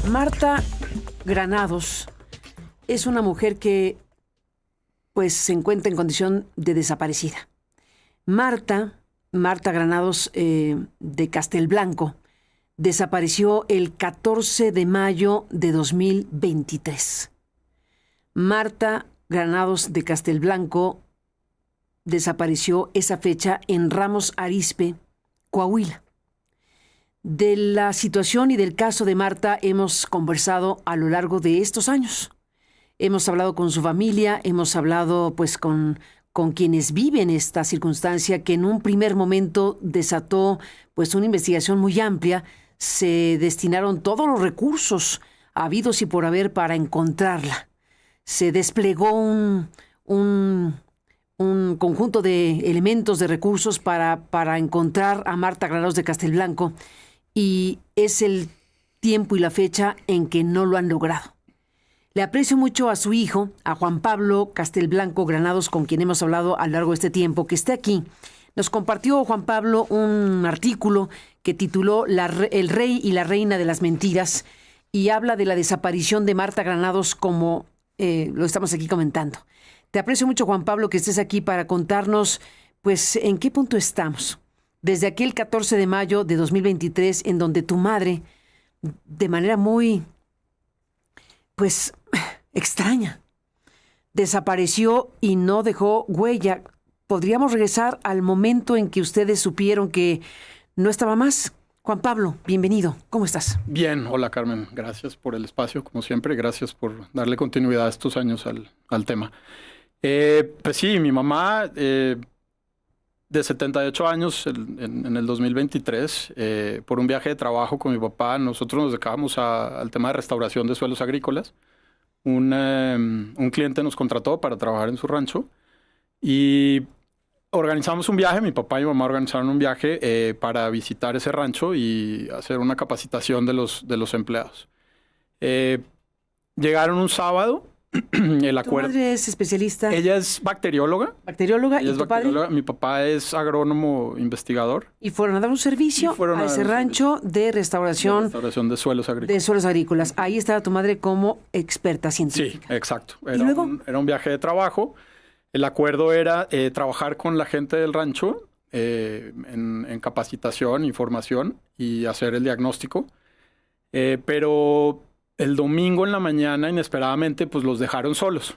Marta Granados es una mujer que pues se encuentra en condición de desaparecida. Marta Granados de Castelblanco desapareció el 14 de mayo de 2023. Marta Granados de Castelblanco desapareció esa fecha en Ramos Arizpe, Coahuila. De la situación y del caso de Marta hemos conversado a lo largo de estos años. Hemos hablado con su familia, hemos hablado pues con quienes viven esta circunstancia que en un primer momento desató pues una investigación muy amplia. Se destinaron todos los recursos habidos y por haber para encontrarla. Se desplegó un conjunto de elementos, de recursos para encontrar a Marta Granados de Castelblanco, y es el tiempo y la fecha en que no lo han logrado. Le aprecio mucho a su hijo, a Juan Pablo Castelblanco Granados, con quien hemos hablado a lo largo de este tiempo, que esté aquí. Nos compartió Juan Pablo un artículo que tituló El rey y la reina de las mentiras, y habla de la desaparición de Marta Granados como lo estamos aquí comentando. Te aprecio mucho, Juan Pablo, que estés aquí para contarnos pues en qué punto estamos. Desde aquel 14 de mayo de 2023, en donde tu madre, de manera muy pues extraña, desapareció y no dejó huella. ¿Podríamos regresar al momento en que ustedes supieron que no estaba más? Juan Pablo, bienvenido. ¿Cómo estás? Bien, hola Carmen. Gracias por el espacio, como siempre. Gracias por darle continuidad a estos años al tema. Pues sí, mi mamá de 78 años en el 2023, por un viaje de trabajo con mi papá, nosotros nos dedicábamos al tema de restauración de suelos agrícolas. Un cliente nos contrató para trabajar en su rancho y organizamos un viaje. Mi papá y mi mamá organizaron un viaje para visitar ese rancho y hacer una capacitación de los empleados. Llegaron un sábado. El acuerdo. ¿Tu madre es especialista? Ella es bacterióloga. ¿Bacterióloga? Ella ¿Y es tu padre? Mi papá es agrónomo investigador. Y fueron a dar un servicio a ese rancho de restauración de suelos agrícolas. De suelos agrícolas. Ahí estaba tu madre como experta científica. Sí, exacto. ¿Y luego? Era un viaje de trabajo. El acuerdo era trabajar con la gente del rancho en capacitación, información y hacer el diagnóstico. Pero el domingo en la mañana, inesperadamente, pues los dejaron solos.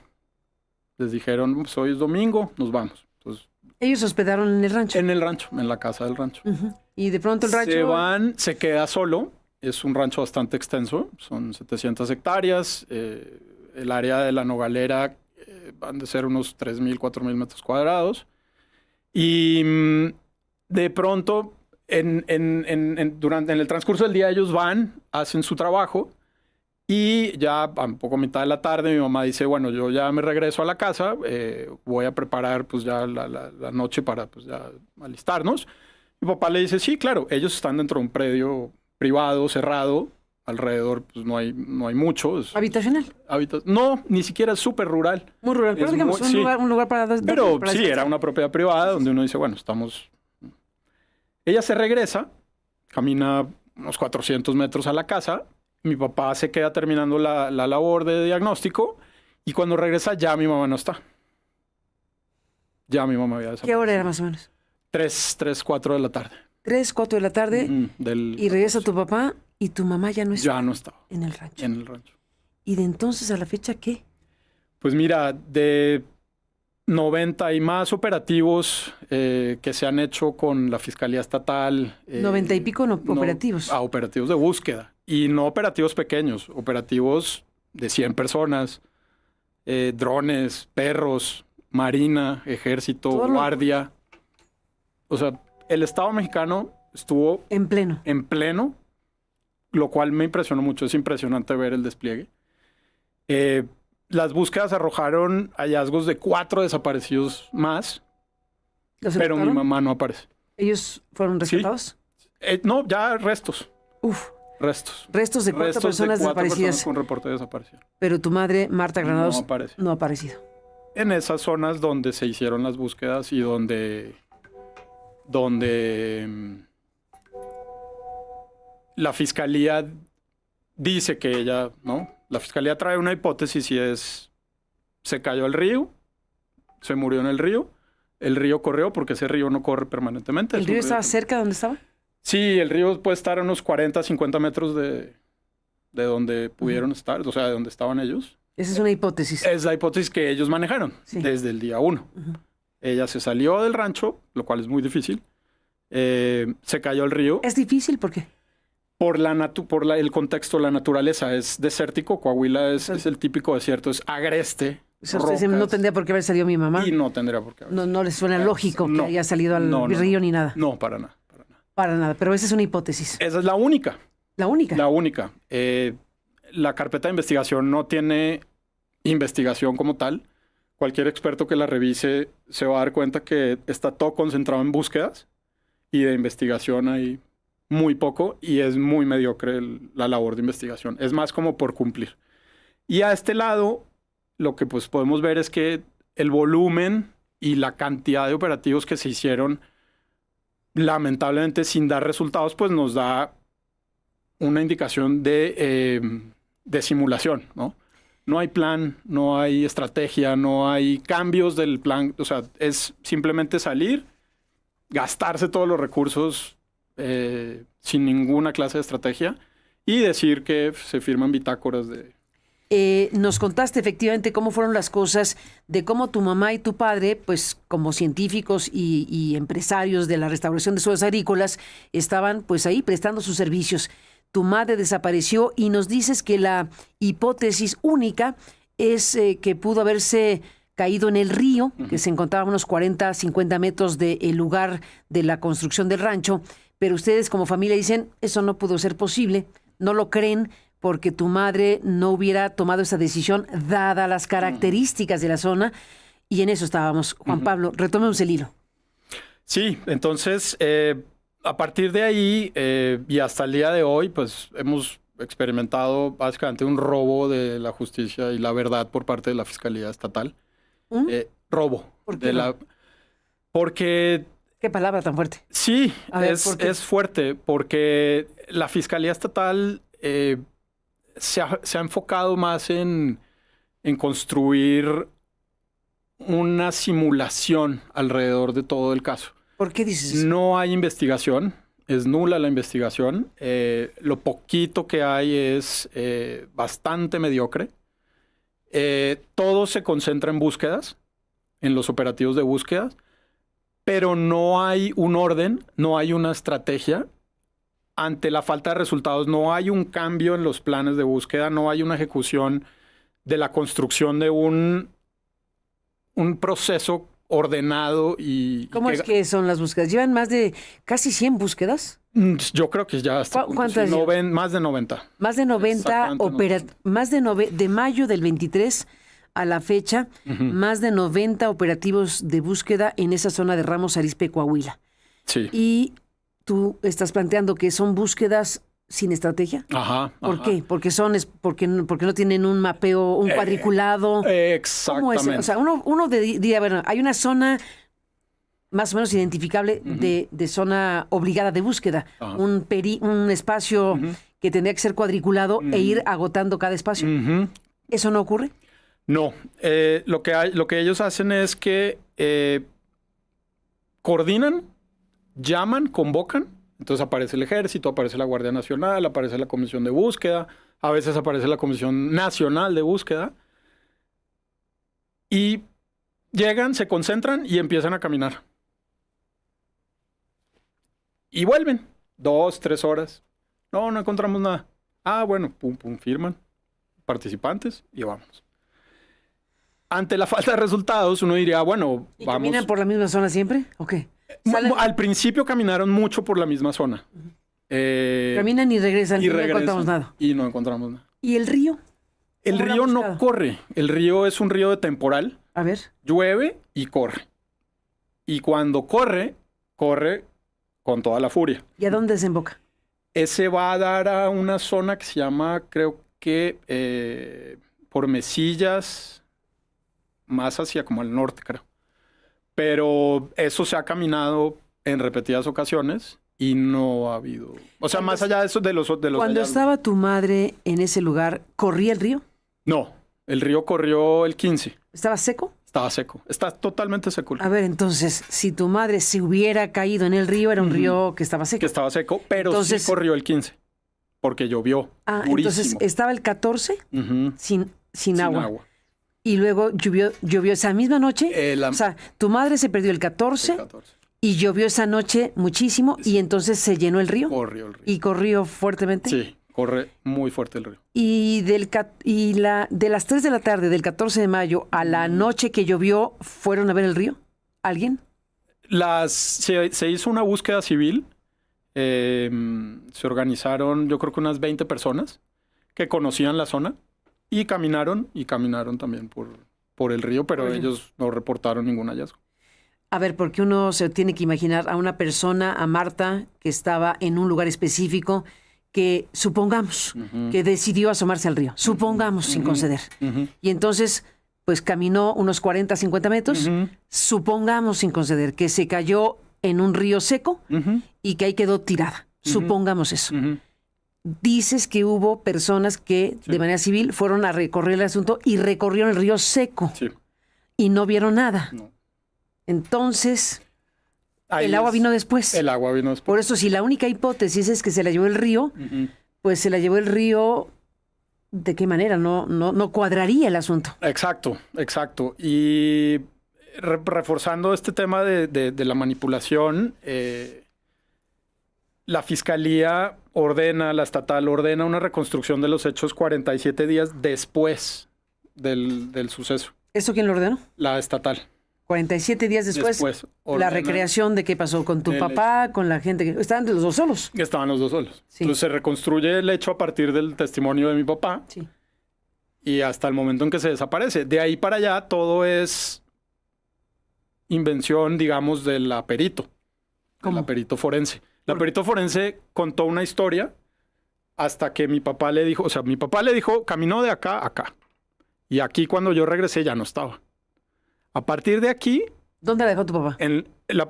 Les dijeron, pues hoy es domingo, nos vamos. Entonces, ¿ellos se hospedaron en el rancho? En el rancho, en la casa del rancho. Y de pronto el rancho... Se queda solo. Es un rancho bastante extenso. Son 700 hectáreas. El área de la Nogalera van de ser unos 3,000, 4,000 metros cuadrados. Y de pronto, durante el transcurso del día, ellos van, hacen su trabajo. Y ya a un poco a mitad de la tarde mi mamá dice, bueno, yo ya me regreso a la casa, voy a preparar pues ya la noche para pues ya alistarnos. Mi papá le dice, sí, claro, ellos están dentro de un predio privado, cerrado, alrededor pues no hay mucho. ¿Habitacional? No, ni siquiera es súper rural. Muy rural, pero digamos un lugar para... Pero sí, era una propiedad privada donde uno dice, bueno, estamos... Ella se regresa, camina unos 400 metros a la casa. Mi papá se queda terminando la labor de diagnóstico y cuando regresa ya mi mamá no está. Ya mi mamá había desaparecido. ¿Qué hora era más o menos? 3, 4 de la tarde. 3, 4 de la tarde y regresa tu papá y tu mamá ya no está. Ya no estaba. En el rancho. En el rancho. ¿Y de entonces a la fecha qué? Pues mira, de 90 y más operativos que se han hecho con la Fiscalía Estatal. 90 y pico operativos. Operativos de búsqueda. Y no operativos pequeños, operativos de 100 personas, drones, perros, marina, ejército, guardia. O sea, el Estado mexicano estuvo en pleno, lo cual me impresionó mucho. Es impresionante ver el despliegue. Las búsquedas arrojaron hallazgos de 4 desaparecidos más, pero mi mamá no aparece. ¿Ellos fueron rescatados? ¿Sí? No, ya restos. Uf. Restos de 4 personas desaparecidas. Personas con reporte de desaparición. Pero tu madre, Marta Granados, no ha aparecido. En esas zonas donde se hicieron las búsquedas y donde la fiscalía dice que ella, ¿no? La fiscalía trae una hipótesis y es, se cayó al río, se murió en el río corrió porque ese río no corre permanentemente. ¿El río estaba cerca de donde estaba? Sí, el río puede estar a unos 40, 50 metros de donde pudieron estar, o sea, de donde estaban ellos. Esa es una hipótesis. Es la hipótesis que ellos manejaron desde el día 1. Ella se salió del rancho, lo cual es muy difícil. Se cayó al río. ¿Es difícil? ¿Por qué? Por el contexto, la naturaleza. Es desértico. Coahuila es el típico desierto. Es agreste. O sea, usted dice, no tendría por qué haber salido mi mamá. Y no tendría por qué haber. No les suena lógico que haya salido al río ni nada. No, para nada. Para nada. Pero esa es una hipótesis. Esa es la única. ¿La única? La única. La carpeta de investigación no tiene investigación como tal. Cualquier experto que la revise se va a dar cuenta que está todo concentrado en búsquedas y de investigación hay muy poco y es muy mediocre la labor de investigación. Es más como por cumplir. Y a este lado, lo que pues podemos ver es que el volumen y la cantidad de operativos que se hicieron, lamentablemente sin dar resultados, pues nos da una indicación de simulación, ¿no? No hay plan, no hay estrategia, no hay cambios del plan. O sea, es simplemente salir, gastarse todos los recursos sin ninguna clase de estrategia y decir que se firman bitácoras de... Nos contaste efectivamente cómo fueron las cosas, de cómo tu mamá y tu padre, pues como científicos y empresarios de la restauración de suelos agrícolas, estaban pues ahí prestando sus servicios. Tu madre desapareció y nos dices que la hipótesis única es que pudo haberse caído en el río, que se encontraba a unos 40, 50 metros del lugar de la construcción del rancho, pero ustedes como familia dicen, eso no pudo ser posible, no lo creen porque tu madre no hubiera tomado esa decisión dada las características de la zona, y en eso estábamos. Juan Pablo, retomemos el hilo. Sí, entonces... a partir de ahí y hasta el día de hoy, pues hemos experimentado básicamente un robo de la justicia y la verdad por parte de la Fiscalía Estatal. Robo. ¿Por qué Porque... ¿Qué palabra tan fuerte? Sí, ver, es fuerte porque la Fiscalía Estatal se ha enfocado más en construir una simulación alrededor de todo el caso. ¿Por qué dices eso? No hay investigación, es nula la investigación. Lo poquito que hay es bastante mediocre. Todo se concentra en búsquedas, en los operativos de búsquedas, pero no hay un orden, no hay una estrategia. Ante la falta de resultados, no hay un cambio en los planes de búsqueda, no hay una ejecución de la construcción de un proceso ordenado y... ¿Cómo es que son las búsquedas? ¿Llevan más de casi 100 búsquedas? Yo creo que ya hasta... ¿Cuántas? Más de 90. Más de 90 de mayo del 23 a la fecha, más de 90 operativos de búsqueda en esa zona de Ramos Arizpe, Coahuila. Sí. Y tú estás planteando que son búsquedas sin estrategia. Ajá. ¿Por qué? Porque no tienen un mapeo, un cuadriculado. Exactamente. ¿Cómo es? O sea, uno diría, bueno, hay una zona más o menos identificable de zona obligada de búsqueda, un espacio que tendría que ser cuadriculado e ir agotando cada espacio. ¿Eso no ocurre? No. Lo que ellos hacen es que coordinan, llaman, convocan. Entonces aparece el Ejército, aparece la Guardia Nacional, aparece la Comisión de Búsqueda, a veces aparece la Comisión Nacional de Búsqueda. Y llegan, se concentran y empiezan a caminar. Y vuelven 2, 3 horas. No encontramos nada. Ah, bueno, pum, firman. Participantes y vamos. Ante la falta de resultados, uno diría, bueno, ¿Y vamos. ¿Caminan por la misma zona siempre? ¿O qué? Al principio caminaron mucho por la misma zona. Caminan y regresan y no encontramos nada. Y no encontramos nada. ¿Y el río? El río no corre. El río es un río de temporal. A ver. Llueve y corre. Y cuando corre con toda la furia. ¿Y a dónde desemboca? Ese va a dar a una zona que se llama, creo que por Mesillas, más hacia como al norte, creo. Pero eso se ha caminado en repetidas ocasiones y no ha habido... O sea, más allá de eso, de los Cuando hallazgos. estaba tu madre en ese lugar, ¿corría el río? No, el río corrió el 15. ¿Estaba seco? Estaba seco. Está totalmente seco. A ver, entonces, si tu madre se hubiera caído en el río, era un río que estaba seco. Que estaba seco, pero Entonces, sí corrió el 15. Porque llovió. Durísimo. Entonces estaba el 14 Ujú. sin agua. Y luego llovió esa misma noche. O sea, tu madre se perdió el 14, El 14. y llovió esa noche muchísimo y entonces se llenó el río. Corrió el río. Y corrió fuertemente. Sí, corre muy fuerte el río. Y de las 3 de la tarde del 14 de mayo a la noche que llovió, ¿fueron a ver el río? ¿Alguien? Se hizo una búsqueda civil. Se organizaron, yo creo que unas 20 personas que conocían la zona y caminaron también por el río, pero ellos no reportaron ningún hallazgo. A ver, porque uno se tiene que imaginar a una persona, a Marta, que estaba en un lugar específico, que supongamos que decidió asomarse al río, supongamos sin conceder. Y entonces, pues caminó unos 40, 50 metros, supongamos sin conceder, que se cayó en un río seco y que ahí quedó tirada. Supongamos eso. Dices que hubo personas que de manera civil fueron a recorrer el asunto y recorrieron el río seco. Sí. Y no vieron nada. No. Entonces, Ahí el agua es- vino después. El agua vino después. Por eso, si la única hipótesis es que se la llevó el río, pues se la llevó el río, ¿de qué manera? No cuadraría el asunto. Exacto. Y reforzando este tema de la manipulación, la fiscalía la estatal ordena una reconstrucción de los hechos 47 días después del suceso. ¿Eso quién lo ordenó? La estatal. 47 días después, la ordena- recreación de qué pasó con tu el papá, con la gente que... Estaban los dos solos. Estaban los dos solos. Sí. Entonces se reconstruye el hecho a partir del testimonio de mi papá Sí. y hasta el momento en que se desaparece. De ahí para allá todo es invención, digamos, de la perito. ¿Cómo? La perito forense. La perito forense contó una historia hasta que mi papá le dijo, caminó de acá a acá. Y aquí cuando yo regresé ya no estaba. A partir de aquí, ¿Dónde la dejó tu papá?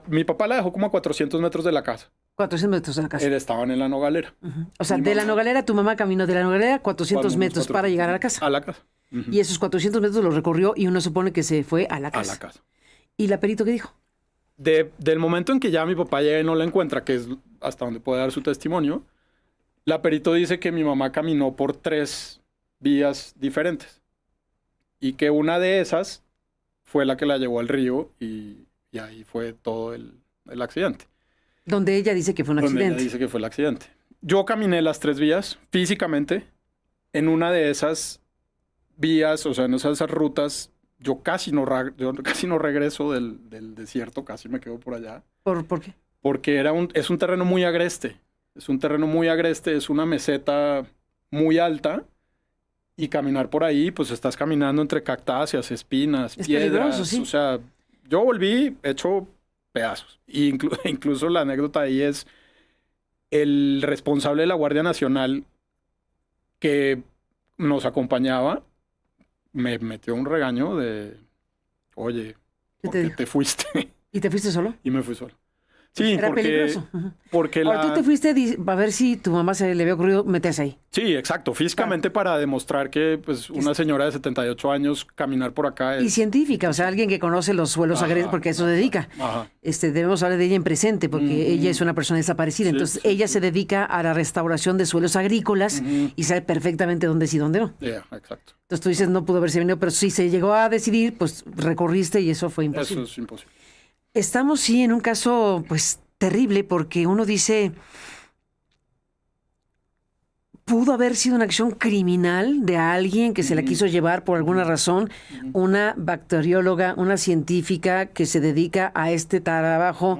mi papá la dejó como a 400 metros de la casa. 400 metros de la casa. Estaban en la Nogalera. O sea, mi de la mamá- Nogalera, tu mamá caminó de la Nogalera 400 metros 400 para llegar a la casa. A la casa. Ujú. Y esos 400 metros los recorrió y uno supone que se fue a la A casa. la casa. ¿Y la perito qué dijo? Del momento en que ya mi papá llega y no la encuentra, que es hasta donde puede dar su testimonio, la perito dice que mi mamá caminó por 3 vías diferentes y que una de esas fue la que la llevó al río y ahí fue todo el accidente. Donde ella dice que fue un Donde ella accidente. dice que fue el accidente. Yo caminé las 3 vías físicamente. En una de esas vías, o sea, en esas rutas, yo casi no regreso del desierto, casi me quedo por allá. ¿Por qué? Porque es un terreno muy agreste. Es una meseta muy alta. Y caminar por ahí, pues estás caminando entre cactáceas, espinas, Es piedras. peligroso, sí. O sea, yo volví hecho pedazos. Y incluso la anécdota ahí es el responsable de la Guardia Nacional que nos acompañaba me metió un regaño de, oye, ¿Qué ¿por te qué dijo? te fuiste? ¿Y te fuiste solo? Y me fui solo. Sí, Era peligroso. porque Ahora, tú te fuiste a ver si tu mamá se le había ocurrido meterse ahí. Sí, exacto. Físicamente para demostrar que pues, una señora de 78 años caminar por acá es... Y científica, o sea, alguien que conoce los suelos agrestes, porque a eso se dedica. Ajá. Debemos hablar de ella en presente, porque ella es una persona desaparecida. Sí, Entonces, sí, ella se dedica a la restauración de suelos agrícolas y sabe perfectamente dónde sí y dónde no. Yeah, exacto. Entonces, tú dices, no pudo haberse venido, pero si se llegó a decidir, pues recorriste y eso fue Eso imposible. es imposible. Estamos, sí, en un caso, pues, terrible, porque uno dice, pudo haber sido una acción criminal de alguien que se la quiso llevar por alguna razón, una bacterióloga, una científica que se dedica a este trabajo.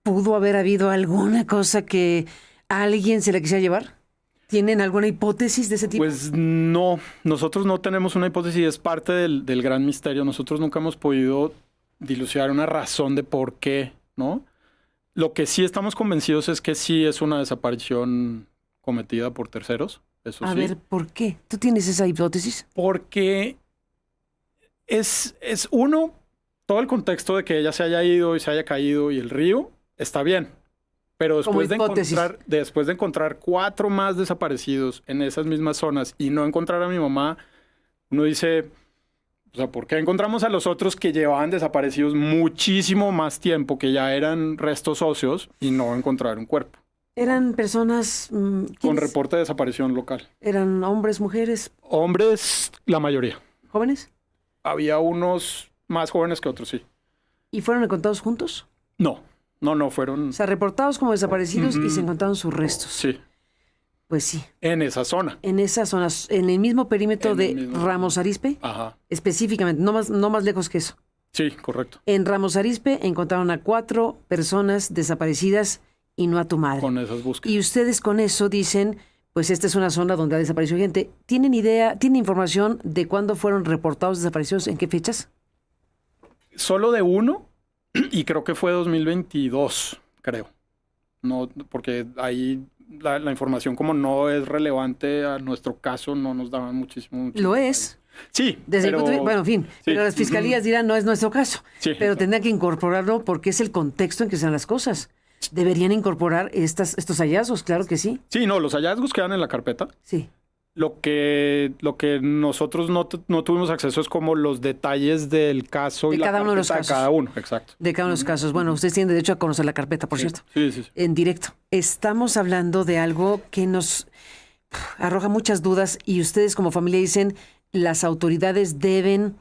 ¿Pudo haber habido alguna cosa que alguien se la quisiera llevar? ¿Tienen alguna hipótesis de ese tipo? Pues no, nosotros no tenemos una hipótesis, es parte del gran misterio. Nosotros nunca hemos podido dilucidar una razón de por qué, ¿no? Lo que sí estamos convencidos es que sí es una desaparición cometida por terceros, eso A sí. ver, ¿por qué? ¿Tú tienes esa hipótesis? Porque es uno, todo el contexto de que ella se haya ido y se haya caído y el río está bien. Pero Como después hipótesis. después de encontrar 4 más desaparecidos en esas mismas zonas y no encontrar a mi mamá, uno dice, o sea, ¿por qué encontramos a los otros que llevaban desaparecidos muchísimo más tiempo, que ya eran restos óseos, y no encontrar un cuerpo? ¿Eran personas, Con quiénes? reporte de desaparición local. ¿Eran hombres, mujeres, Hombres, la mayoría. jóvenes? Había unos más jóvenes que otros, sí. ¿Y fueron encontrados juntos? No, fueron... O sea, reportados como desaparecidos y se encontraron sus restos. Sí, Pues sí. en esa zona. En esas zonas, en el mismo perímetro En de el mismo- Ramos Arizpe, Ajá. específicamente, no más lejos que eso. Sí, correcto. En Ramos Arizpe encontraron a 4 personas desaparecidas y no a tu madre. Con esas búsquedas. Y ustedes con eso dicen, pues esta es una zona donde ha desaparecido gente. ¿Tienen información de cuándo fueron reportados desaparecidos, en qué fechas? Solo de uno, y creo que fue 2022, creo. No, porque ahí la información, como no es relevante a nuestro caso, no nos daban muchísimo. Lo es. Sí, Desde el pero... punto de- bueno, en fin, sí. pero las fiscalías dirán, no es nuestro caso. Sí. Pero tendrán que incorporarlo porque es el contexto en que se dan las cosas. Deberían incorporar estos hallazgos, claro que sí. Sí, no, los hallazgos quedan en la carpeta. Sí. Lo que nosotros no tuvimos acceso es como los detalles del caso De y la cada uno de los carpeta casos. cada uno, exacto. De cada uno de los casos. Bueno, ustedes tienen derecho a conocer la carpeta, por cierto. Sí, sí, sí. En directo. Estamos hablando de algo que nos arroja muchas dudas y ustedes como familia dicen, las autoridades deben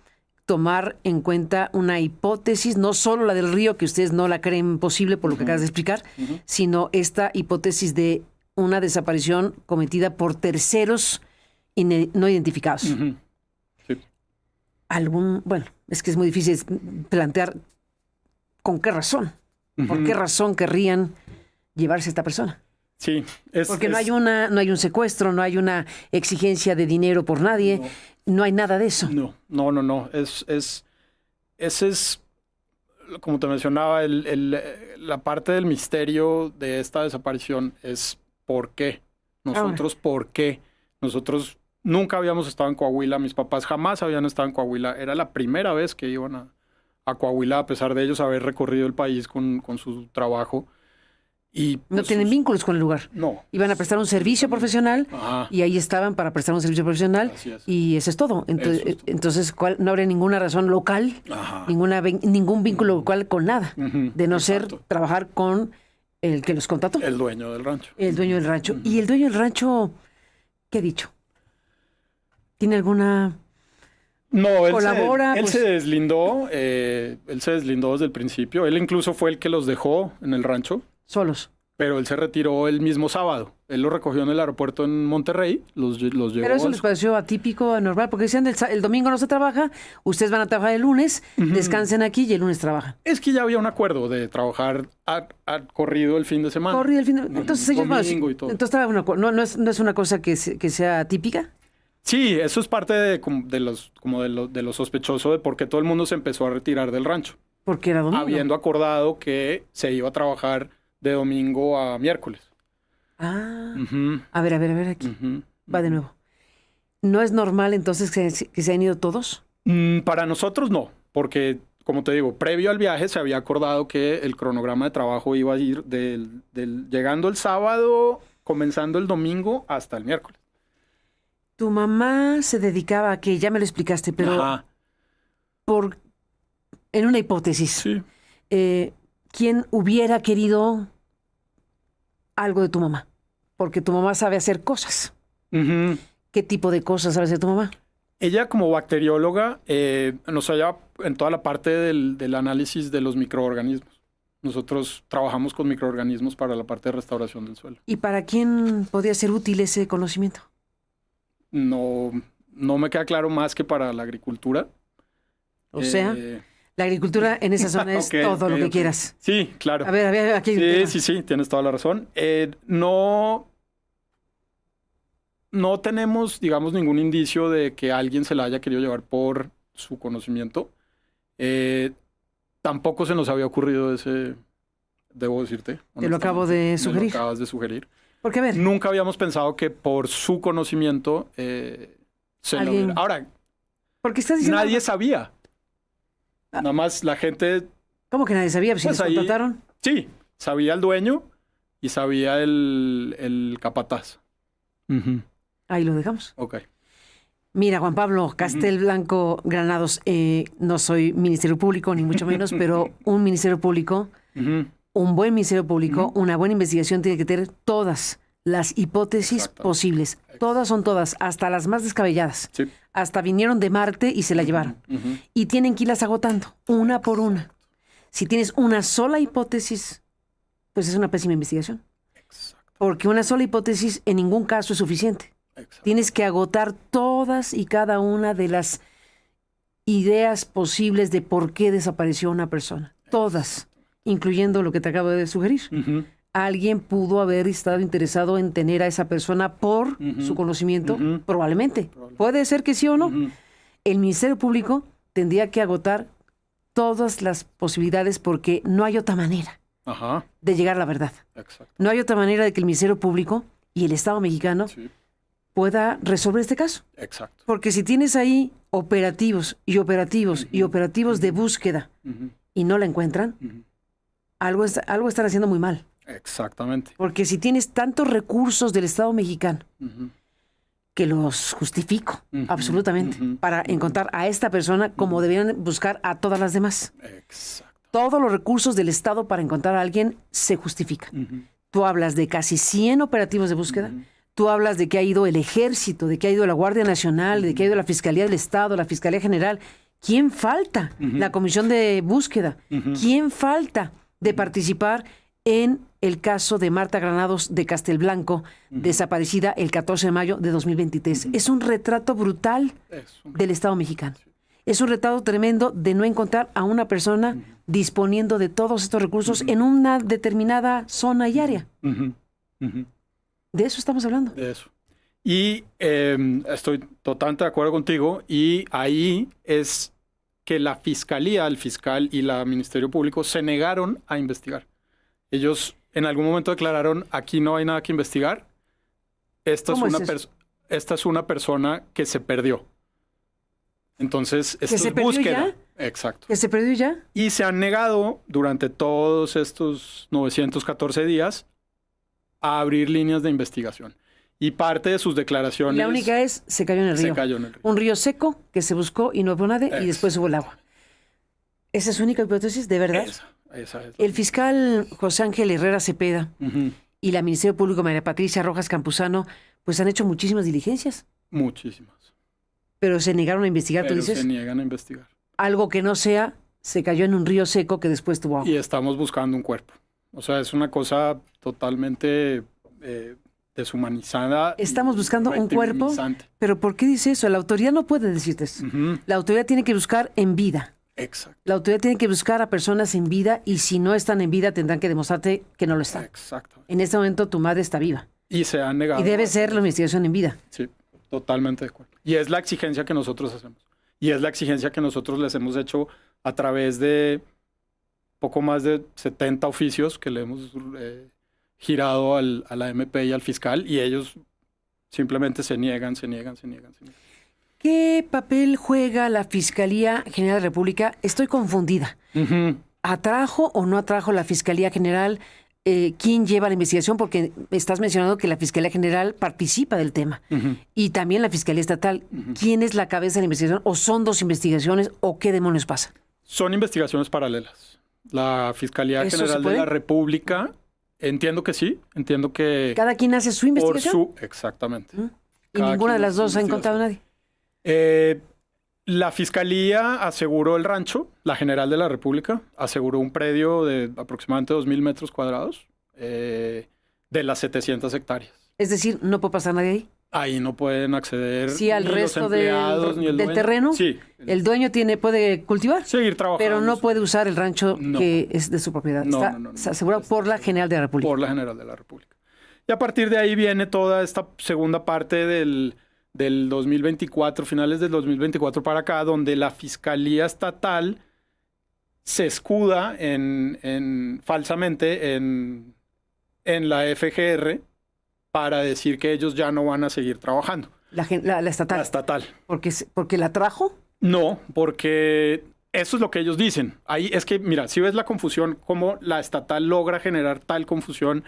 tomar en cuenta una hipótesis, no solo la del río, que ustedes no la creen posible por lo que acabas de explicar, sino esta hipótesis de una desaparición cometida por terceros no identificados. Ujú. Sí. Bueno, es que es muy difícil plantear con qué razón, por qué razón querrían llevarse a esta persona. Sí, Porque no hay un secuestro, no hay una exigencia de dinero por nadie, no hay nada de eso. No. Ese es, como te mencionaba, la parte del misterio de esta desaparición es ¿por qué? ¿Por qué? Nosotros nunca habíamos estado en Coahuila, mis papás jamás habían estado en Coahuila, era la primera vez que iban a Coahuila, a pesar de ellos haber recorrido el país con su trabajo. Y, No pues, tienen vínculos con el lugar. No. Iban a prestar un servicio profesional Ajá. y ahí estaban para prestar un servicio profesional Así es. y eso es todo. Entonces, no habría ninguna razón local, Ajá. ningún vínculo local con nada, Ujú, de no exacto. ser trabajar con el que los contrató, El dueño del rancho. el dueño del rancho. Y el dueño del rancho, ¿qué ha dicho? ¿Tiene alguna...? No, Colabora, él pues. se deslindó, desde el principio. Él incluso fue el que los dejó en el rancho, Solos. pero él se retiró el mismo sábado. Él los recogió en el aeropuerto en Monterrey, los llevó. Pero eso les pareció atípico, anormal, porque decían el domingo no se trabaja, ustedes van a trabajar el lunes, descansen aquí y el lunes trabajan. Es que ya había un acuerdo de trabajar a corrido el fin de semana. Corrido el fin de... Entonces ellos Domingo y todo. entonces estaba no es una cosa que sea atípica. Sí, eso es parte de lo sospechoso de por qué todo el mundo se empezó a retirar del rancho, Porque era domingo. habiendo acordado que se iba a trabajar de domingo a miércoles. Ah. Ujú, A ver, aquí. ujú. Va de nuevo. ¿No es normal entonces que se hayan ido todos? Para nosotros no, porque como te digo, previo al viaje se había acordado que el cronograma de trabajo iba a ir llegando el sábado, comenzando el domingo hasta el miércoles. Tu mamá se dedicaba a que, ya me lo explicaste, pero Ajá, en una hipótesis, sí. ¿quién hubiera querido algo de tu mamá? Porque tu mamá sabe hacer cosas. Ujú. ¿Qué tipo de cosas sabe hacer tu mamá? Ella como bacterióloga nos ayuda en toda la parte del análisis de los microorganismos. Nosotros trabajamos con microorganismos para la parte de restauración del suelo. ¿Y para quién podría ser útil ese conocimiento? No me queda claro más que para la agricultura. O sea, la agricultura en esa zona es Ok, todo lo que ok. quieras. Sí, claro. A ver, aquí hay un tema. Sí, tienes toda la razón. No tenemos, digamos, ningún indicio de que alguien se la haya querido llevar por su conocimiento. Tampoco se nos había ocurrido ese, debo decirte. Te lo acabo de honestamente. Me sugerir. lo acabas de sugerir. Porque, a ver, Nunca habíamos pensado que por su conocimiento se lo Alguien- hubiera. Ahora, porque estás diciendo... nadie sabía. Nada más la gente, ¿Cómo que nadie sabía? Si Pues les ahí- contrataron. sí, sabía el dueño, y sabía el capataz. Ujú. Ahí lo dejamos. Ok. Mira, Juan Pablo Castelblanco Granados, no soy Ministerio Público, ni mucho menos, pero un Ministerio Público, Ujú. un buen Ministerio Público, una buena investigación tiene que tener todas las hipótesis Exactamente. posibles. Todas son todas, hasta las más descabelladas. Sí. Hasta vinieron de Marte y se la llevaron. Ujú. Y tienen que irlas agotando, una por una. Si tienes una sola hipótesis, pues es una pésima investigación. Exacto. Porque una sola hipótesis en ningún caso es suficiente. Exacto. Tienes que agotar todas y cada una de las ideas posibles de por qué desapareció una persona. Todas, incluyendo lo que te acabo de sugerir. Ujú. Alguien pudo haber estado interesado en tener a esa persona por su conocimiento, probablemente. Puede ser que sí o no. Ujú. El Ministerio Público tendría que agotar todas las posibilidades porque no hay otra manera Ajá. de llegar a la verdad. Exacto. No hay otra manera de que el Ministerio Público y el Estado mexicano Sí. pueda resolver este caso. Exacto. Porque si tienes ahí operativos y operativos y operativos de búsqueda Ujú. y no la encuentran, Ujú. algo están haciendo muy mal. Exactamente. Porque si tienes tantos recursos del Estado mexicano, Ujú. que los justifico Ujú, absolutamente, ujú, para encontrar a esta persona como deberían buscar a todas las demás. Exacto. Todos los recursos del Estado para encontrar a alguien se justifican. Ujú. Tú hablas de casi 100 operativos de búsqueda. Tú hablas de que ha ido el Ejército, de que ha ido la Guardia Nacional, de que ha ido la Fiscalía del Estado, la Fiscalía General. ¿Quién falta? La Comisión de Búsqueda. ¿Quién falta de participar en el caso de Marta Granados de Castelblanco, desaparecida el 14 de mayo de 2023? Es un retrato brutal Eso. del Estado mexicano. Es un retrato tremendo de no encontrar a una persona disponiendo de todos estos recursos en una determinada zona y área. Ujú. Ujú. De eso estamos hablando. De eso. Y estoy totalmente de acuerdo contigo. Y ahí es que la fiscalía, el fiscal y la Ministerio Público se negaron a investigar. Ellos en algún momento declararon, aquí no hay nada que investigar. Esta ¿Cómo es es una eso? esta es una persona que se perdió. Entonces, esto se es perdió búsqueda. Exacto. ¿Que se perdió ya? Y se han negado durante todos estos 914 días a abrir líneas de investigación. Y parte de sus declaraciones La única es, se cayó en el se río. cayó en el río. Un río seco que se buscó y no hubo nadie y Eso. después hubo el agua. ¿Esa es su única hipótesis, de verdad? Esa es. El fiscal José Ángel Herrera Cepeda Ujú. y la Ministerio Público María Patricia Rojas Campuzano, pues han hecho muchísimas diligencias, Muchísimas. pero se negaron a investigar, tú Pero dices, se niegan a investigar. algo que no sea, se cayó en un río seco que después tuvo agua. Y estamos buscando un cuerpo. O sea, es una cosa totalmente deshumanizada. y Estamos buscando un cuerpo, revictimizante. pero ¿por qué dice eso? La autoridad no puede decirte eso. Ujú. La autoridad tiene que buscar en vida. Exacto. La autoridad tiene que buscar a personas en vida y si no están en vida tendrán que demostrarte que no lo están. Exacto. En este momento tu madre está viva Y se han negado. y debe a ser la investigación en vida. Sí, totalmente de acuerdo. Y es la exigencia que nosotros hacemos. Y es la exigencia que nosotros les hemos hecho a través de poco más de 70 oficios que le hemos girado a la MP y al fiscal, y ellos simplemente se niegan. ¿Qué papel juega la Fiscalía General de la República? Estoy confundida. Ujú. ¿Atrajo o no atrajo la Fiscalía General? ¿Quién lleva la investigación? Porque estás mencionando que la Fiscalía General participa del tema. Ujú. Y también la Fiscalía Estatal. ¿Quién es la cabeza de la investigación? ¿O son dos investigaciones? ¿O qué demonios pasa? Son investigaciones paralelas. La Fiscalía ¿Eso se General de puede? la República, entiendo que sí, entiendo que ¿Cada quien hace su por investigación? exactamente. Y cada ninguna de quien las hace su dos ha encontrado a nadie. La Fiscalía aseguró el rancho, la General de la República aseguró un predio de aproximadamente 2,000 metros cuadrados de las 700 hectáreas. Es decir, no puede pasar nadie ahí. Ahí no pueden acceder Sí, al ni los resto empleados, ni el del dueño. terreno. Sí, El dueño puede cultivar, seguir trabajando. pero no puede usar el rancho No. que es de su propiedad. No, Está no. asegurado por la General de la República. Por la General de la República. Y a partir de ahí viene toda esta segunda parte del 2024, finales del 2024 para acá, donde la Fiscalía Estatal se escuda falsamente en la FGR para decir que ellos ya no van a seguir trabajando. La estatal. La estatal. Porque la trajo. No, porque eso es lo que ellos dicen. Ahí es que, mira, si ves la confusión, cómo la estatal logra generar tal confusión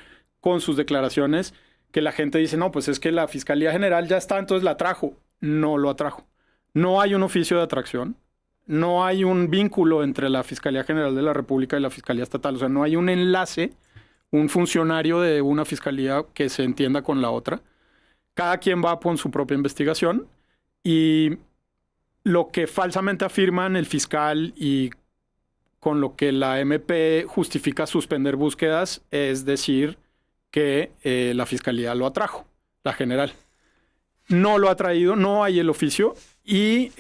con sus declaraciones que la gente dice, no, pues es que la Fiscalía General ya está, entonces la atrajo. No lo atrajo. No hay un oficio de atracción. No hay un vínculo entre la Fiscalía General de la República y la Fiscalía Estatal. O sea, no hay un enlace, un funcionario de una fiscalía que se entienda con la otra. Cada quien va con su propia investigación y lo que falsamente afirman el fiscal y con lo que la MP justifica suspender búsquedas es decir que la Fiscalía lo atrajo, la general. No lo ha traído, no hay el oficio y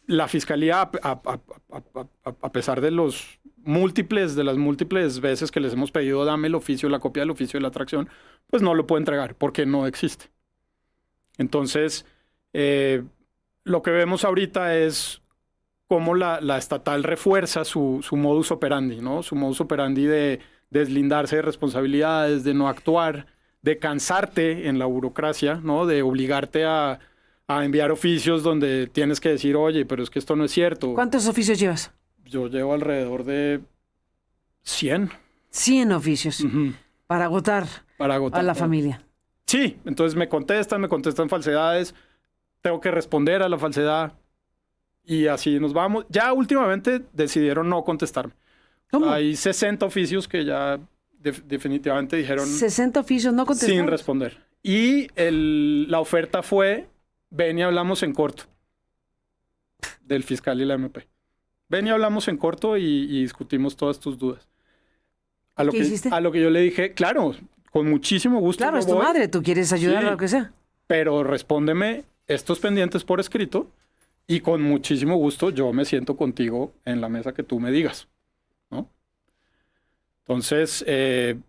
la Fiscalía, a pesar de las múltiples veces que les hemos pedido dame el oficio, la copia del oficio de la atracción, pues no lo puede entregar porque no existe. Entonces, lo que vemos ahorita es cómo la estatal refuerza su modus operandi, ¿no? Su modus operandi de deslindarse de responsabilidades, de no actuar, de cansarte en la burocracia, ¿no? De obligarte a enviar oficios donde tienes que decir, oye, pero es que esto no es cierto. ¿Cuántos oficios llevas? Yo llevo alrededor de 100. 100 oficios para agotar a la familia. Sí, entonces me contestan falsedades, tengo que responder a la falsedad y así nos vamos. Ya últimamente decidieron no contestarme. ¿Cómo? Hay 60 oficios que ya definitivamente dijeron... 60 oficios no contestaron. Sin responder. Y la oferta fue, ven y hablamos en corto. Del fiscal y la MP. Ven y hablamos en corto y discutimos todas tus dudas. ¿Qué hiciste? A lo que yo le dije, claro, con muchísimo gusto. Claro, es tu madre, tú quieres ayudar a lo que sea. Pero respóndeme estos pendientes por escrito y con muchísimo gusto yo me siento contigo en la mesa que tú me digas, ¿no? Entonces, en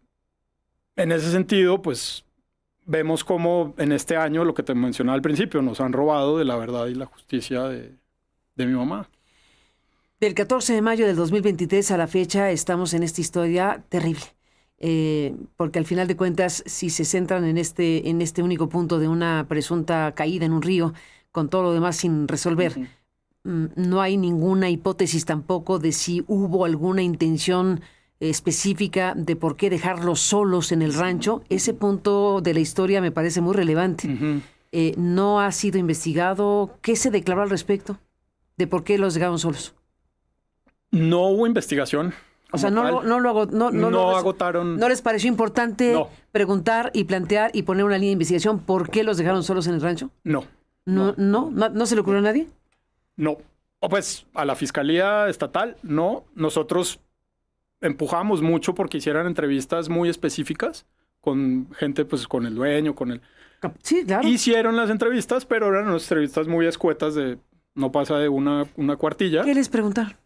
ese sentido, pues vemos cómo en este año, lo que te mencionaba al principio, nos han robado de la verdad y la justicia de mi mamá. Del 14 de mayo del 2023 a la fecha estamos en esta historia terrible. Porque al final de cuentas, si se centran en este único punto de una presunta caída en un río, con todo lo demás sin resolver, no hay ninguna hipótesis tampoco de si hubo alguna intención específica de por qué dejarlos solos en el rancho. Ese punto de la historia me parece muy relevante. ¿No ha sido investigado? ¿Qué se declaró al respecto de por qué los dejaron solos? No hubo investigación. O sea, no agotaron. ¿No les pareció importante preguntar y plantear y poner una línea de investigación por qué los dejaron solos en el rancho? No. ¿No se le ocurrió a nadie? No. O pues a la Fiscalía Estatal, no. Nosotros empujamos mucho porque hicieran entrevistas muy específicas con gente, pues con el dueño, con el... Sí, claro. Hicieron las entrevistas, pero eran unas entrevistas muy escuetas de... No pasa de una cuartilla. ¿Qué les preguntaron?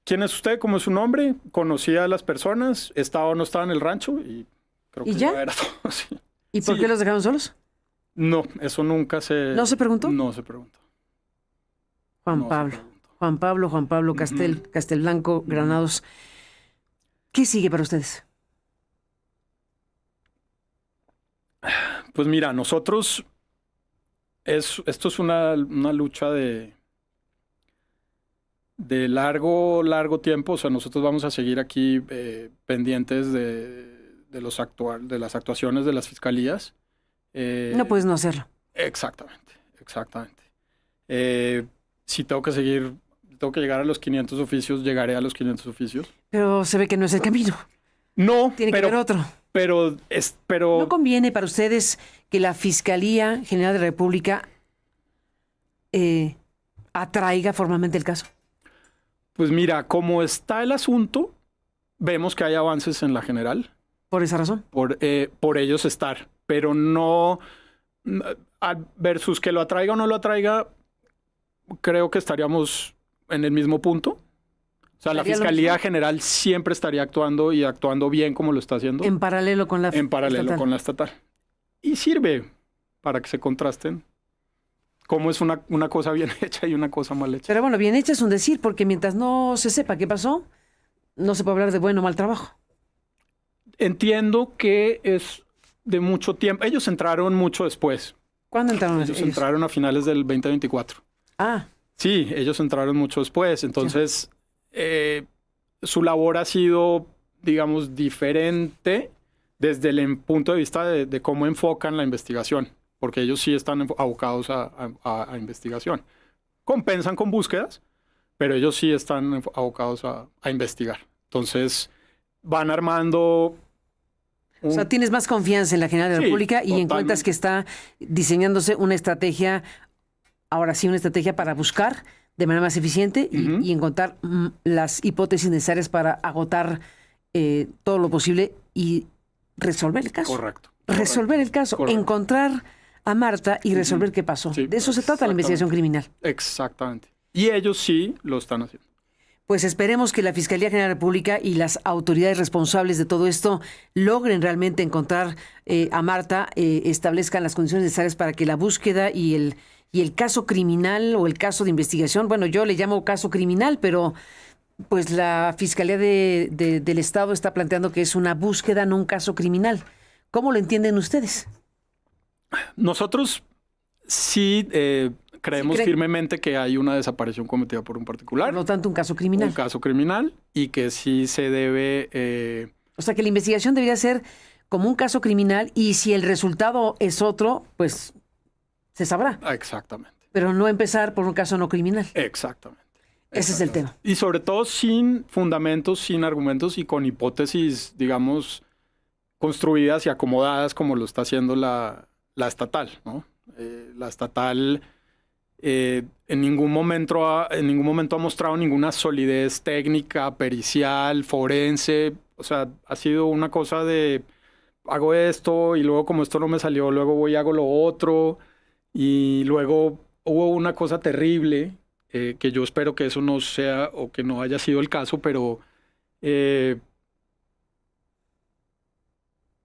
¿Quién es usted? ¿Cómo es su nombre? ¿Conocía a las personas? ¿Estaba o no estaba en el rancho? Y creo que ya era todo. Sí. ¿Y por qué los dejaron solos? No, eso nunca se... ¿No se preguntó? No se preguntó. Juan Pablo Castelblanco, Granados. ¿Qué sigue para ustedes? Pues mira, nosotros... Esto es una lucha de largo tiempo. O sea, nosotros vamos a seguir aquí pendientes de las actuaciones de las fiscalías. No puedes no hacerlo. Exactamente. Si tengo que llegar a los 500 oficios, llegaré a los 500 oficios. Pero se ve que no es el camino. No, tiene que haber otro. Pero ¿No conviene para ustedes que la Fiscalía General de la República atraiga formalmente el caso? Pues mira, como está el asunto, vemos que hay avances en la general. ¿Por esa razón? Por ellos estar. Pero no... Versus que lo atraiga o no lo atraiga, creo que estaríamos en el mismo punto. O sea, la Fiscalía General siempre estaría actuando y actuando bien como lo está haciendo. En paralelo con la estatal. Y sirve para que se contrasten cómo es una cosa bien hecha y una cosa mal hecha. Pero bueno, bien hecha es un decir, porque mientras no se sepa qué pasó, no se puede hablar de buen o mal trabajo. Entiendo que es de mucho tiempo. Ellos entraron mucho después. ¿Cuándo entraron ellos? Entraron a finales del 2024. Ah. Sí, ellos entraron mucho después. Entonces... su labor ha sido, digamos, diferente desde el punto de vista de cómo enfocan la investigación, porque ellos sí están abocados a investigación. Compensan con búsquedas, pero ellos sí están abocados a investigar. Entonces, van armando... O sea, tienes más confianza en la General de la República y encuentras que está diseñándose una estrategia, ahora sí, una estrategia para buscar de manera más eficiente y encontrar las hipótesis necesarias para agotar todo lo posible y resolver el caso. Correcto. Resolver el caso, encontrar a Marta y resolver qué pasó. Sí, de eso se trata la investigación criminal. Exactamente. Y ellos sí lo están haciendo. Pues esperemos que la Fiscalía General de la República y las autoridades responsables de todo esto logren realmente encontrar a Marta, establezcan las condiciones necesarias para que la búsqueda y el caso criminal o el caso de investigación, bueno, yo le llamo caso criminal, pero pues la Fiscalía del Estado está planteando que es una búsqueda, no un caso criminal. ¿Cómo lo entienden ustedes? Nosotros sí... creemos firmemente que hay una desaparición cometida por un particular. Por lo tanto, un caso criminal. Un caso criminal y que sí se debe... O sea, que la investigación debería ser como un caso criminal y si el resultado es otro, pues se sabrá. Exactamente. Pero no empezar por un caso no criminal. Exactamente. Ese es el tema. Y sobre todo sin fundamentos, sin argumentos y con hipótesis, digamos, construidas y acomodadas como lo está haciendo la estatal, ¿no? La estatal... en ningún momento ha mostrado ninguna solidez técnica, pericial, forense. O sea, ha sido una cosa de hago esto y luego como esto no me salió, luego voy y hago lo otro. Y luego hubo una cosa terrible, que yo espero que eso no sea o que no haya sido el caso, pero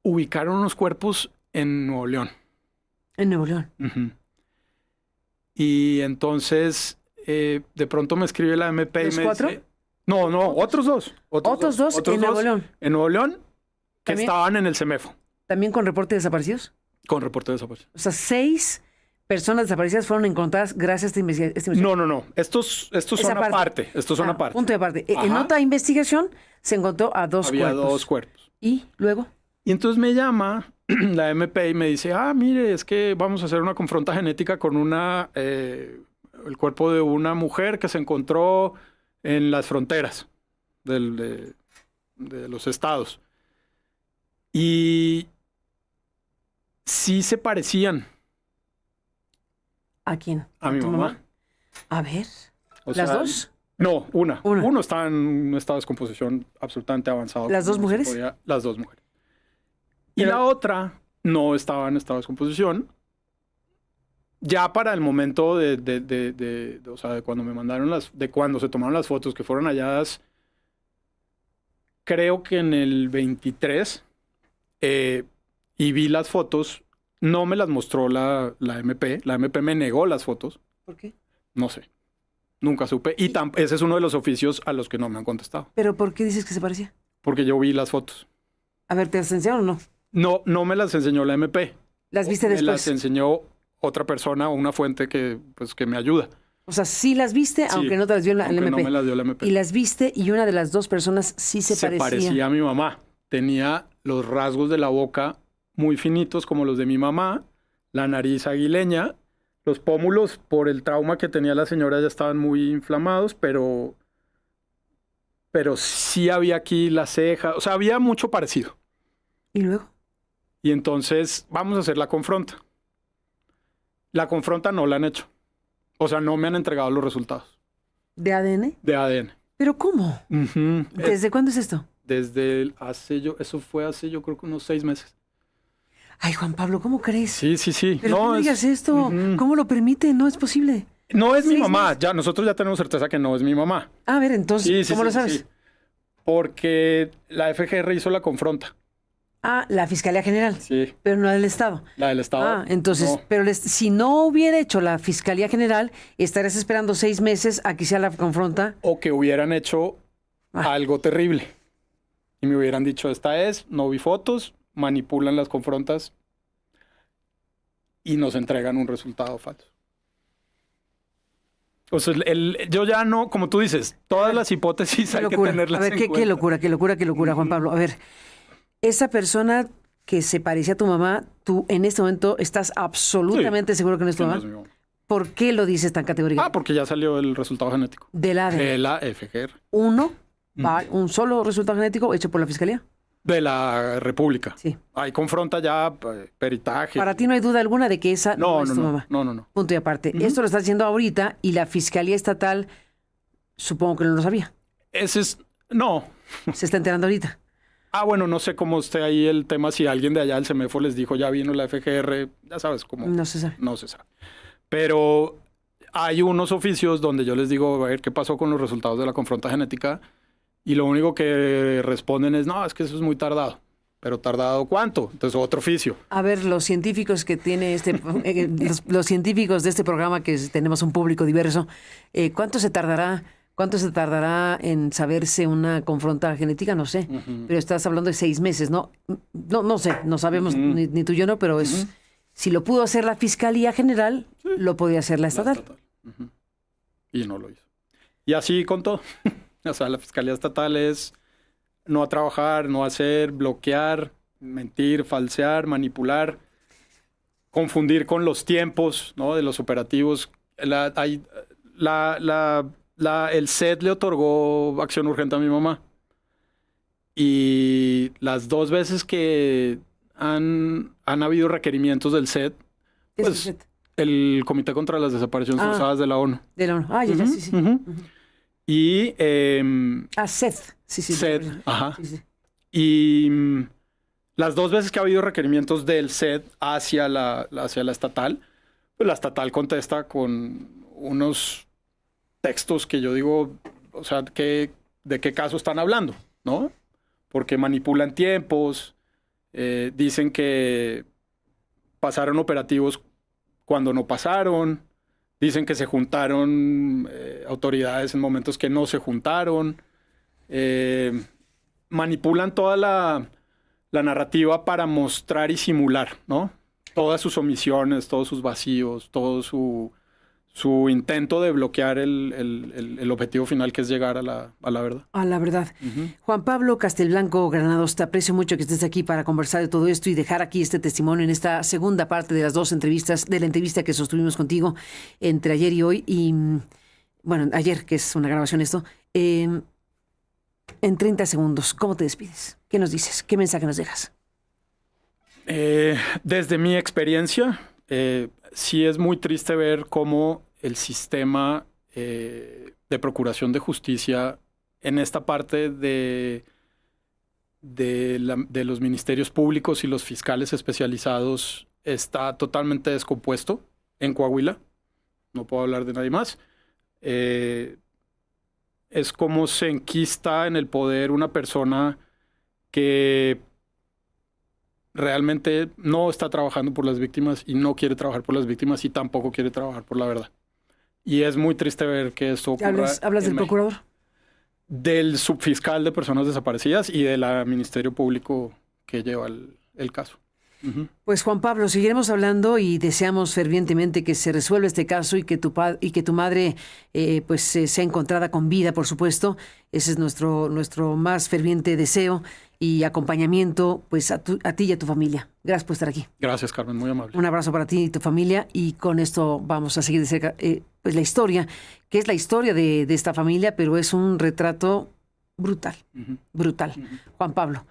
ubicaron unos cuerpos en Nuevo León. En Nuevo León. Y entonces, de pronto me escribe la MP y me cuatro? dice... No, otros dos. ¿Otros dos en Nuevo León? En Nuevo León, que ¿También? estaban en el CEMEFO. ¿También con reporte de desaparecidos? Con reporte de desaparición. O sea, 6 personas desaparecidas fueron encontradas gracias a esta investigación. No. Estos son aparte. Estos son aparte. Punto de aparte. En otra investigación se encontró a dos cuerpos. Había 2 cuerpos. ¿Y luego? Y entonces me llama la MP y me dice, mire, es que vamos a hacer una confronta genética con el cuerpo de una mujer que se encontró en las fronteras de los estados. Y sí se parecían. ¿A quién? A mi mamá. A ver. O ¿Las sea, dos? No, una. Uno estaba en un estado de descomposición absolutamente avanzado. ¿Las dos mujeres? Las 2 mujeres. Y la otra no estaba en estado de descomposición. Ya para el momento o sea, de cuando me mandaron de cuando se tomaron las fotos que fueron halladas, creo que en el 23, y vi las fotos, no me las mostró la MP. La MP me negó las fotos. ¿Por qué? No sé. Nunca supe. Y ese es uno de los oficios a los que no me han contestado. ¿Pero por qué dices que se parecía? Porque yo vi las fotos. A ver, ¿te las enseñaron o no? No me las enseñó la MP. ¿Las viste después? Me las enseñó otra persona o una fuente que me ayuda. O sea, sí las viste, sí, aunque no te las dio la MP. No me las dio la MP. Y las viste y una de las dos personas sí se parecía. Se parecía a mi mamá. Tenía los rasgos de la boca muy finitos como los de mi mamá, la nariz aguileña, los pómulos por el trauma que tenía la señora ya estaban muy inflamados, pero sí había aquí la ceja, o sea, había mucho parecido. ¿Y luego? Y entonces vamos a hacer la confronta. La confronta no la han hecho. O sea, no me han entregado los resultados. ¿De ADN? De ADN. ¿Pero cómo? ¿Desde cuándo es esto? Eso fue hace yo creo que unos 6 meses. Ay, Juan Pablo, ¿cómo crees? Sí. Pero no digas esto. ¿Cómo lo permite? No es posible. No es mi mamá. Ya, nosotros ya tenemos certeza que no es mi mamá. A ver, entonces, ¿cómo lo sabes? Sí. Porque la FGR hizo la confronta. La Fiscalía General. Sí. Pero no la del Estado. La del Estado. Entonces, no. Pero si no hubiera hecho la Fiscalía General, estarías esperando 6 meses a que sea la confronta. O que hubieran hecho algo terrible. Y me hubieran dicho, no vi fotos, manipulan las confrontas y nos entregan un resultado falso. O sea, yo ya no, como tú dices, todas las hipótesis hay que tenerlas en cuenta. Qué locura, Juan Pablo. A ver, esa persona que se parecía a tu mamá, tú en este momento estás absolutamente seguro que no es tu Sí, no mamá. es mi mamá. ¿Por qué lo dices tan categóricamente? Porque ya salió el resultado genético. Del ADN. De la FGR. Un solo resultado genético hecho por la fiscalía. De la República. Sí. Ahí confronta ya peritaje. Para ti no hay duda alguna de que esa no es tu mamá. No. Punto y aparte. Esto lo estás haciendo ahorita y la Fiscalía Estatal supongo que no lo sabía. Ese es... No. Se está enterando ahorita. Bueno, no sé cómo esté ahí el tema. Si alguien de allá del CEMEFO les dijo ya vino la FGR, ya sabes cómo. No se sabe. No se sabe. Pero hay unos oficios donde yo les digo, a ver qué pasó con los resultados de la confronta genética. Y lo único que responden es, no, es que eso es muy tardado. ¿Pero tardado cuánto? Entonces, otro oficio. A ver, los científicos que tiene los científicos de este programa, que tenemos un público diverso, ¿cuánto se tardará en saberse una confronta genética? No sé. Pero estás hablando de 6 meses, ¿no? No sé, no sabemos, ni tú y yo no, pero es... Si lo pudo hacer la Fiscalía General, lo podía hacer la estatal. Y no lo hizo. Y así con todo. O sea, la Fiscalía Estatal es no a trabajar, no hacer, bloquear, mentir, falsear, manipular, confundir con los tiempos, ¿no? De los operativos. El SED le otorgó acción urgente a mi mamá. Y las 2 veces que han habido requerimientos del SED, pues el Comité contra las Desapariciones Forzadas de la ONU. De la ONU. Sí. Y... SED. Sí. SED, ajá. Sí. Y las 2 veces que ha habido requerimientos del SED hacia la estatal, pues la estatal contesta con unos textos que yo digo, o sea, ¿de qué caso están hablando? ¿No? Porque manipulan tiempos, dicen que pasaron operativos cuando no pasaron, dicen que se juntaron autoridades en momentos que no se juntaron, manipulan toda la narrativa para mostrar y simular, ¿no? Todas sus omisiones, todos sus vacíos, todo su intento de bloquear el objetivo final, que es llegar a la verdad. A la verdad. Juan Pablo Castelblanco Granados, te aprecio mucho que estés aquí para conversar de todo esto y dejar aquí este testimonio en esta segunda parte de las 2 entrevistas, de la entrevista que sostuvimos contigo entre ayer y hoy. Y, bueno, ayer, que es una grabación esto. En 30 segundos, ¿cómo te despides? ¿Qué nos dices? ¿Qué mensaje nos dejas? Desde mi experiencia, sí es muy triste ver cómo el sistema de procuración de justicia en esta parte de los ministerios públicos y los fiscales especializados está totalmente descompuesto en Coahuila. No puedo hablar de nadie más. Es como se enquista en el poder una persona que realmente no está trabajando por las víctimas y no quiere trabajar por las víctimas y tampoco quiere trabajar por la verdad. Y es muy triste ver que esto ocurra. ¿Hablas del procurador? Del subfiscal de personas desaparecidas y del Ministerio Público que lleva el caso. Pues Juan Pablo, seguiremos hablando y deseamos fervientemente que se resuelva este caso y que tu madre sea encontrada con vida, por supuesto. Ese es nuestro más ferviente deseo y acompañamiento pues a ti y a tu familia. Gracias por estar aquí. Gracias, Carmen, muy amable. Un abrazo para ti y tu familia, y con esto vamos a seguir de cerca pues la historia, que es la historia de esta familia, pero es un retrato brutal, brutal. Juan Pablo.